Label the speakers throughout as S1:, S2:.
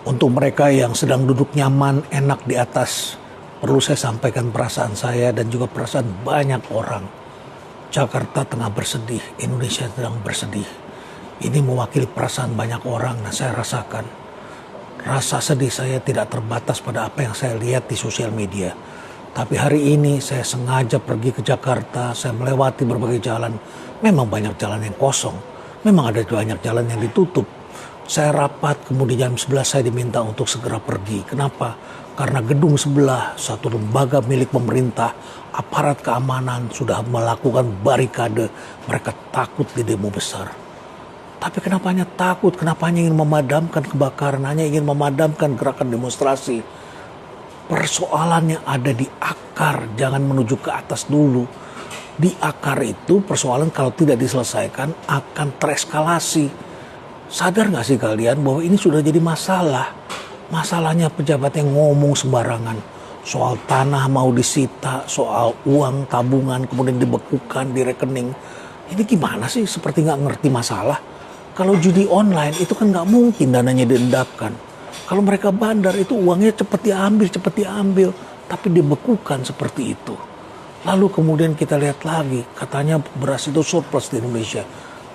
S1: Untuk mereka yang sedang duduk nyaman, enak di atas, perlu saya sampaikan perasaan saya dan juga perasaan banyak orang. Jakarta tengah bersedih, Indonesia sedang bersedih. Ini mewakili perasaan banyak orang dan saya rasakan. Rasa sedih saya tidak terbatas pada apa yang saya lihat di sosial media. Tapi hari ini saya sengaja pergi ke Jakarta, saya melewati berbagai jalan. Memang banyak jalan yang kosong, memang ada banyak jalan yang ditutup. Saya rapat, kemudian jam 11 saya diminta untuk segera pergi. Kenapa? Karena gedung sebelah, satu lembaga milik pemerintah, aparat keamanan sudah melakukan barikade. Mereka takut di demo besar. Tapi kenapa hanya takut? Kenapa hanya ingin memadamkan kebakaran? Hanya ingin memadamkan gerakan demonstrasi? Persoalannya ada di akar, jangan menuju ke atas dulu. Di akar itu persoalan kalau tidak diselesaikan akan tereskalasi. Sadar gak sih kalian bahwa ini sudah jadi masalah? Masalahnya pejabat yang ngomong sembarangan. Soal tanah mau disita, soal uang tabungan kemudian dibekukan di rekening. Ini gimana sih? Seperti gak ngerti masalah. Kalau judi online itu kan gak mungkin dananya diendapkan. Kalau mereka bandar itu uangnya cepat diambil. Tapi dibekukan seperti itu. Lalu kemudian kita lihat lagi, katanya beras itu surplus di Indonesia.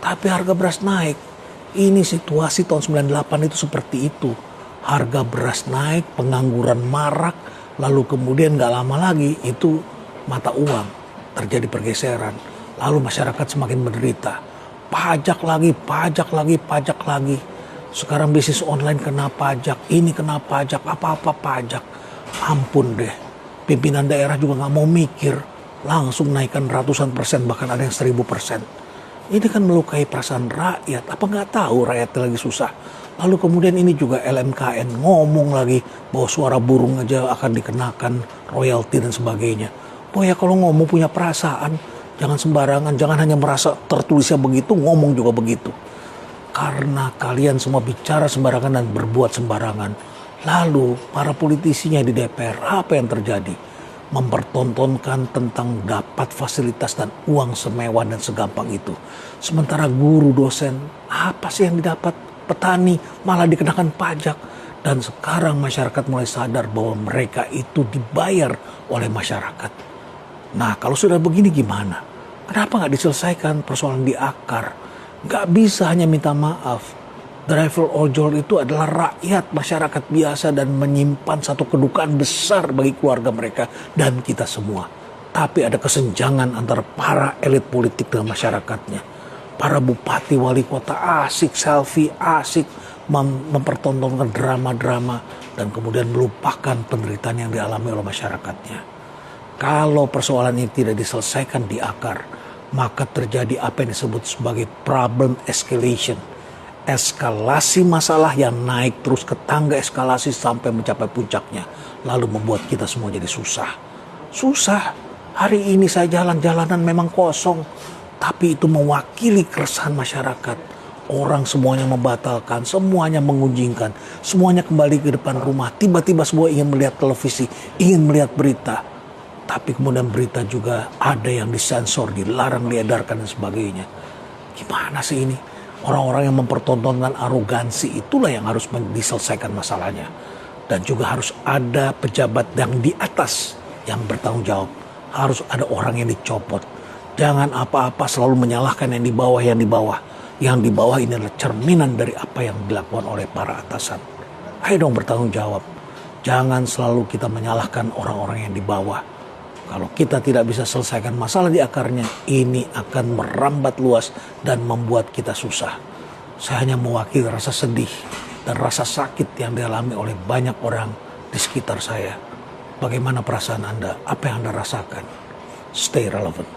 S1: Tapi harga beras naik. Ini situasi tahun 98 itu seperti itu. Harga beras naik, pengangguran marak, lalu kemudian gak lama lagi itu mata uang. Terjadi pergeseran. Lalu masyarakat semakin menderita. Pajak lagi. Sekarang bisnis online kena pajak, ini kena pajak, apa-apa pajak. Ampun deh, pimpinan daerah juga gak mau mikir. Langsung naikkan ratusan persen, bahkan ada yang 1000%. Ini kan melukai perasaan rakyat. Apa nggak tahu rakyat lagi susah? Lalu kemudian ini juga LMKN ngomong lagi bahwa suara burung aja akan dikenakan royalti dan sebagainya. Oh ya, kalau ngomong punya perasaan, jangan sembarangan, jangan hanya merasa tertulisnya begitu, ngomong juga begitu. Karena kalian semua bicara sembarangan dan berbuat sembarangan. Lalu para politisinya di DPR, apa yang terjadi? Mempertontonkan tentang dapat fasilitas dan uang semewah dan segampang itu. Sementara guru, dosen, apa sih yang didapat? Petani malah dikenakan pajak. Dan sekarang masyarakat mulai sadar bahwa mereka itu dibayar oleh masyarakat. Nah, kalau sudah begini gimana? Kenapa nggak diselesaikan persoalan di akar? Nggak bisa hanya minta maaf. Driver ojol itu adalah rakyat, masyarakat biasa dan menyimpan satu kedukaan besar bagi keluarga mereka dan kita semua. Tapi ada kesenjangan antara para elit politik dengan masyarakatnya. Para bupati, wali kota asik selfie, asik mempertontonkan drama-drama dan kemudian melupakan penderitaan yang dialami oleh masyarakatnya. Kalau persoalan ini tidak diselesaikan di akar, maka terjadi apa yang disebut sebagai problem escalation. Eskalasi masalah yang naik terus ke tangga eskalasi sampai mencapai puncaknya. Lalu membuat kita semua jadi susah. Susah. Hari ini saya jalan-jalanan memang kosong. Tapi itu mewakili keresahan masyarakat. Orang semuanya membatalkan, semuanya mengunjingkan. Semuanya kembali ke depan rumah. Tiba-tiba semua ingin melihat televisi, ingin melihat berita. Tapi kemudian berita juga ada yang disensor, dilarang diedarkan dan sebagainya. Gimana sih ini? Orang-orang yang mempertontonkan arogansi itulah yang harus diselesaikan masalahnya. Dan juga harus ada pejabat yang di atas yang bertanggung jawab. Harus ada orang yang dicopot. Jangan apa-apa selalu menyalahkan yang di bawah. Yang di bawah ini adalah cerminan dari apa yang dilakukan oleh para atasan. Ayo dong bertanggung jawab. Jangan selalu kita menyalahkan orang-orang yang di bawah. Kalau kita tidak bisa selesaikan masalah di akarnya, ini akan merambat luas dan membuat kita susah. Saya hanya mewakili rasa sedih dan rasa sakit yang dialami oleh banyak orang di sekitar saya. Bagaimana perasaan Anda? Apa yang Anda rasakan? Stay relevant.